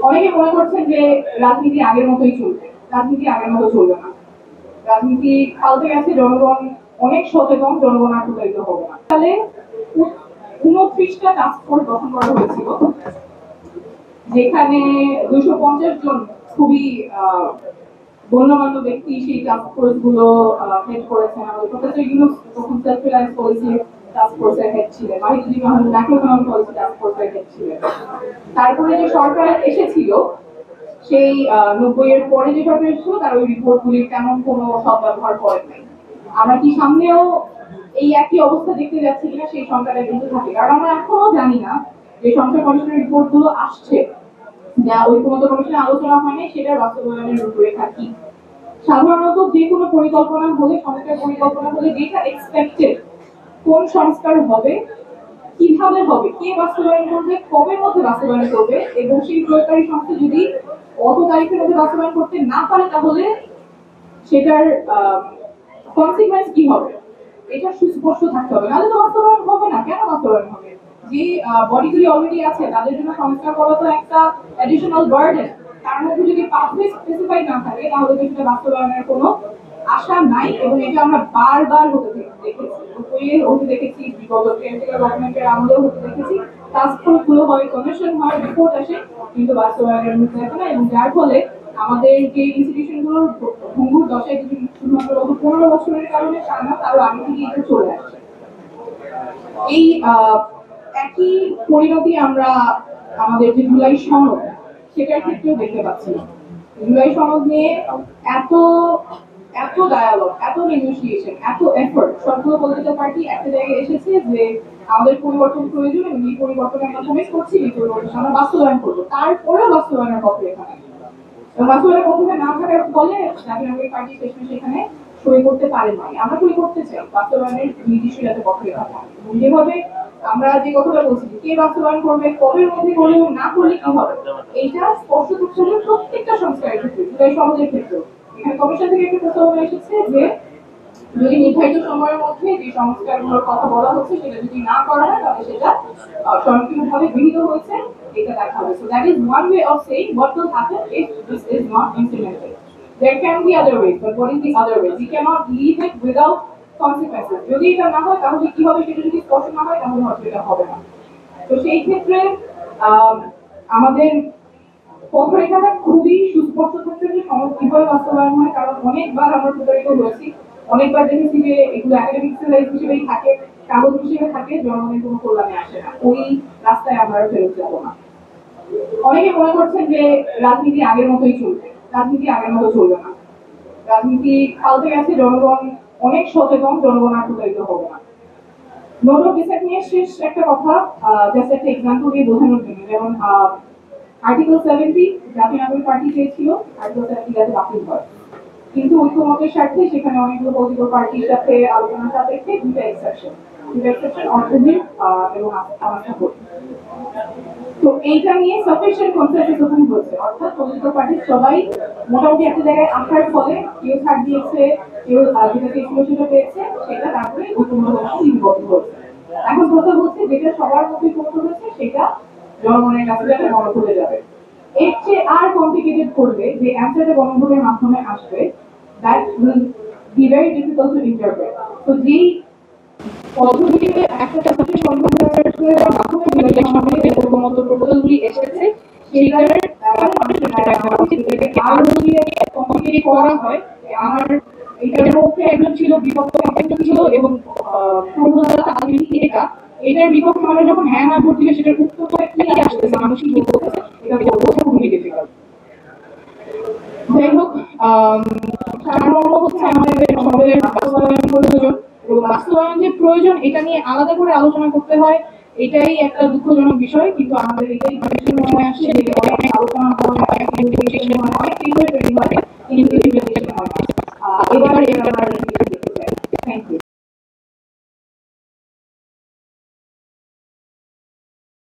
অনেকে মনে করছেন যে রাজনীতি আগের মতোই চলবে। রাজনীতি আগের মতো চলবে না। রাজনীতি পাল্টে গেছে, জনগণ অনেক সচেতন, জনগণ আর প্রতারিত হবে না। তাহলে 29টা টাস্ক ফোর্স গঠন করা হয়েছিল, যেখানে 250 জন খুবই গণ্যমান্য ব্যক্তি সেই টাস্ক ফোর্স গুলো হেড করেছেন। আমাদের প্রফেসর ইউনূস তখন সেলফ রিলায়েন্স পলিসি টাস্ক ফোর্সের হেড ছিলেন, মাহিদুদ্দিন মাহমুদ ম্যাক্রোইকোনমিক পলিসি টাস্ক ফোর্সের হেড ছিলেন। তারপরে যে সরকার এসেছিল, সেই 90-এর পরে যে সরকার এসেছিল, তার ওই রিপোর্টগুলির তেমন কোনো সদ্ব্যবহার করেন নাই। আমরা কি সামনেও এই একই অবস্থা দেখতে যাচ্ছি কিনা সেই সংখ্যাটা কিন্তু থাকে, কারণ আমরা এখনো জানি না যে সংখ্যা কমিশনের রিপোর্ট গুলো আসছে, যা ঐক্যমত্য কমিশনে আলোচনা হয়নি, সেটার বাস্তবায়নের রূপরেখা কি। সাধারণত যে কোনো পরিকল্পনা হলে, সংস্কার পরিকল্পনা হলে যেটা এক্সপেক্টেড, কোন সংস্কার হবে, কিভাবে হবে, কে বাস্তবায়ন করবে, কবের মধ্যে বাস্তবায়ন করবে, এবং সেই প্রয়োগকারী সংস্থা যদি অত তারিখের মধ্যে বাস্তবায়ন করতে না পারে, তাহলে সেটার কনসিকুয়েন্স কি হবে, এটা সুস্পষ্ট থাকতে হবে। নাহলে তো বাস্তবায়ন হবে না। কেন বাস্তবায়ন হবে? যে বডিগুলি অলরেডি আছে, তাদের জন্য সংস্কার করা তো একটা অ্যাডিশনাল বার্ডেন। তার মধ্যে যদি পাথওয়ে স্পেসিফাইড না থাকে, তাহলে তো সেটা বাস্তবায়নের কোনো আশা নাই। এবং এটা আমরা বারবার হতে দেখেছি, বিগত গভর্নমেন্টের আমলেও হতে দেখেছি। টাস্ক ফোর্স গুলো হয়, কমিশন হয়, রিপোর্ট আসে, কিন্তু বাস্তবায়নের মুখ দেখে না। এবং যার ফলে আমাদের যে ইনস্টিটিউশন গুলোর ভঙ্গুর দশায় শুধুমাত্র গত 15 বছরের কারণে তা না, তারও আগে থেকে এটা চলে আসছে। এই একই পরিণতি আমরা আমাদের যে জুলাই সনদ, সেটার ক্ষেত্রেও দেখতে পাচ্ছি। জুলাই সনদ নিয়ে এত এত ডায়ালগ, এত নেগোসিয়েশন, এত এফোর্ট, সবগুলো পলিটিক্যাল পার্টি একটা জায়গায় এসেছে যে আমাদের পরিবর্তন প্রয়োজন, এবং এই পরিবর্তনের মাধ্যমে করছি, এই পরিবর্তন আমরা বাস্তবায়ন করবো। তারপরেও বাস্তবায়নের পক্ষে এখানে এবং বাস্তবায়নের পক্ষে না থাকার ফলে জাতীয় নাগরিক পার্টি শেষমেশ সেখানে সই করতে পারে নাই। আমরা সই করতে চাই বাস্তবায়নের নির্দিষ্ট যাতে পক্ষে থাকে। যেভাবে আমরা যে কথাটা বলছি, কে বাস্তবায়ন করবে, কবের মধ্যে করবে এবং না করলে কি হবে, এইটা স্পষ্ট করতে হবে প্রত্যেকটা সংস্কারের ক্ষেত্রে, জুলাই সনদের ক্ষেত্রে। এখানে কমিশন থেকে একটা প্রস্তাবনা এসেছে যে যদি নির্ধারিত সময়ের মধ্যে যে সংস্কারগুলোর কথা বলা হচ্ছে সেটা যদি না করা হয়, তাহলে সেটা স্বয়ংক্রিয়ভাবে গৃহীত হয়েছে, এটা দেখা হবে। So that is one way of saying what will happen if this is not implemented. There can be other ways, but what is the other way? We cannot leave it without consequences. যদি এটা না হয়, তাহলে কি হবে, সেটা যদি স্পষ্ট না হয়, তাহলে হয়তো এটা হবে না। তো সেই ক্ষেত্রে আমাদের পথরেখাটা খুবই সুস্পষ্ট থাকছে যে সমাজ কিভাবে বাস্তবায়ন হয়, কারণ অনেকবার আমরা প্রতারিত হয়েছি, অনেকবার দেখেছি যে এগুলো একাডেমিক এক্সারসাইজ হিসেবেই থাকে, কাগজ হিসেবে থাকে, জনগণের কোনো কল্যাণে আসে না। ওই রাস্তায় আমরা ফেরত যাবো না। অনেকে মনে করছেন যে রাজনীতি আগের মতোই চলবে। রাজনীতি আগের মতো চলবে না। রাজনীতি পাল্টে গেছে, জনগণ অনেক সচেতন, জনগণ আর প্রতারিত হবে না। নোট অফ ডিসেন্ট নিয়ে শেষ একটা কথা, জাস্ট একটা এক্সাম্পল দিয়ে বোঝানোর জন্য। যেমন আর্টিকেল 70 জাতীয় নাগরিক পার্টি চেয়েছিল আর্টিকেল 70 যাতে বাতিল হয়, কিন্তু ঐক্যমতের স্বার্থে সেখানে অনেকগুলো পলিটিক্যাল পার্টির সাথে আলোচনার সাপেক্ষে দুটো এক্সেপশন অর্থনীতি এবং আস্থা ভোট। তো এইটা নিয়ে সাফিসিয়েন্ট কনসেন্সাস ওখানে হয়েছে, অর্থাৎ পলিটিক্যাল পার্টি সবাই মোটামুটি একটা জায়গায় আসার ফলে কেউ ছাড় দিয়েছে, কেউ যেটা চেয়েছিল সেটা পেয়েছে, সেটা তারপরে ঐক্যমত লিপিবদ্ধ হয়েছে। এখন প্রশ্ন হচ্ছে যেটা সবার মধ্যে ঐক্যমত হয়েছে সেটা জনগণের কাছে যাতে গণভোটে যাবে। এর চেয়ে আর কমপ্লিকেটেড করবে যে অ্যান্সারটা গণভোটের মাধ্যমে আসবে, that will be very difficult to interpret. তো যেই পদ্ধতিতে একটা সাফিসিয়েন্ট কনসেন্সাসের মাধ্যমে ইলেকশনে ঐক্যমত প্রপোজালগুলি এসেছে, সেইটার মানুষের আরো যদি কমপ্লিকেট করা হয়, আমার এটার পক্ষে একজন ছিল, বিপক্ষে একজন ছিল, এবং প্রপোজাল আলটিমেটলি এটার বিপক্ষে মানুষ যখন হ্যাঁ না ভোট দিবে, সেটার উত্তর কি আসতেছে, মানুষ কি বলতেছে, এটা বোঝা খুবই ডিফিকাল্ট। যাই হোক, সারমর্ম হচ্ছে আমাদের সমাজের বাস্তবায়ন প্রয়োজন, এবং বাস্তবায়ন যে প্রয়োজন এটা নিয়ে আলাদা করে আলোচনা করতে হয়, এটাই একটা দুঃখজনক বিষয়। কিন্তু আমাদের এটাই সময় আসছে যে অনেক আলোচনা হয়, অনেক নেগোসিয়েশন হয়, অনেক টিম তৈরি হয়, কিন্তু ইমপ্লিমেন্টেশন হয় না। এবার